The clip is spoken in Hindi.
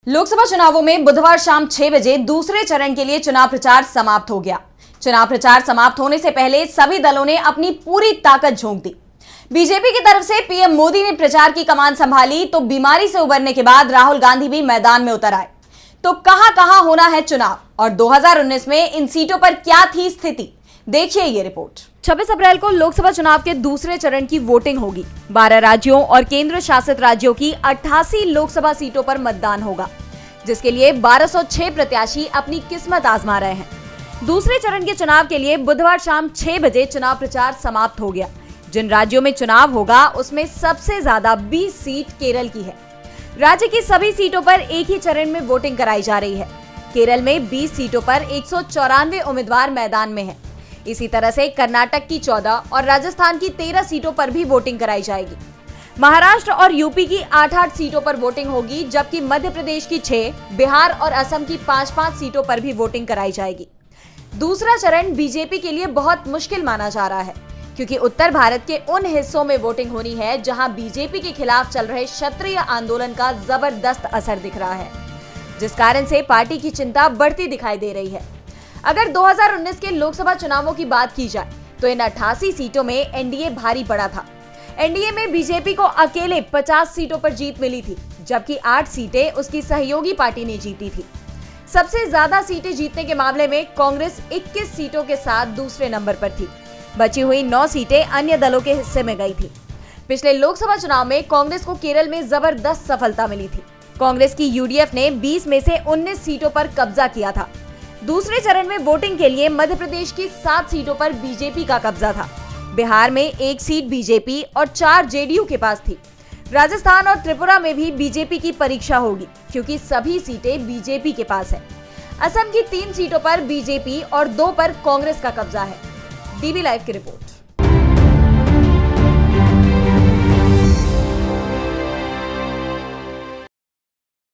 लोकसभा चुनावों में बुधवार शाम 6 बजे दूसरे चरण के लिए चुनाव प्रचार समाप्त हो गया। चुनाव प्रचार समाप्त होने से पहले सभी दलों ने अपनी पूरी ताकत झोंक दी। बीजेपी की तरफ से पीएम मोदी ने प्रचार की कमान संभाली तो बीमारी से उबरने के बाद राहुल गांधी भी मैदान में उतर आए। तो कहां होना है चुनाव और 2019 में इन सीटों पर क्या थी स्थिति, देखिए ये रिपोर्ट। 26 अप्रैल को लोकसभा चुनाव के दूसरे चरण की वोटिंग होगी। 12 राज्यों और केंद्र शासित राज्यों की 88 लोकसभा सीटों पर मतदान होगा, जिसके लिए 1206 प्रत्याशी अपनी किस्मत आजमा रहे हैं। दूसरे चरण के चुनाव के लिए बुधवार शाम 6 बजे चुनाव प्रचार समाप्त हो गया। जिन राज्यों में चुनाव होगा उसमें सबसे ज्यादा 20 सीट केरल की है। राज्य की सभी सीटों पर एक ही चरण में वोटिंग कराई जा रही है। केरल में 20 सीटों पर 194 उम्मीदवार मैदान में हैं। इसी तरह से कर्नाटक की 14 और राजस्थान की 13 सीटों पर भी वोटिंग कराई जाएगी। महाराष्ट्र और यूपी की 8-8 सीटों पर वोटिंग होगी, जबकि मध्य प्रदेश की 6, बिहार और असम की 5-5 सीटों पर भी वोटिंग कराई जाएगी। दूसरा चरण बीजेपी के लिए बहुत मुश्किल माना जा रहा है, क्योंकि उत्तर भारत के उन हिस्सों में वोटिंग होनी है जहां बीजेपी के खिलाफ चल रहे क्षत्रिय आंदोलन का जबरदस्त असर दिख रहा है, जिस कारण से पार्टी की चिंता बढ़ती दिखाई दे रही है। अगर 2019 के लोकसभा चुनावों की बात की जाए तो इन 88 सीटों में एनडीए भारी पड़ा था। एनडीए में बीजेपी को अकेले 50 सीटों पर जीत मिली थी, जबकि 8 सीटें उसकी सहयोगी पार्टी ने जीती थी। सबसे ज्यादा सीटें जीतने के मामले में कांग्रेस 21 सीटों के साथ दूसरे नंबर पर थी। बची हुई 9 सीटें अन्य दलों के हिस्से में गई थी। पिछले लोकसभा चुनाव में कांग्रेस को केरल में जबरदस्त सफलता मिली थी। कांग्रेस की यूडीएफ ने 20 में से 19 सीटों पर कब्जा किया था। दूसरे चरण में वोटिंग के लिए मध्य प्रदेश की 7 सीटों पर बीजेपी का कब्जा था। बिहार में 1 सीट बीजेपी और 4 जेडीयू के पास थी। राजस्थान और त्रिपुरा में भी बीजेपी की परीक्षा होगी, क्योंकि सभी सीटें बीजेपी के पास है। असम की 3 सीटों पर बीजेपी और 2 पर कांग्रेस का कब्जा है। डीबी लाइव की रिपोर्ट।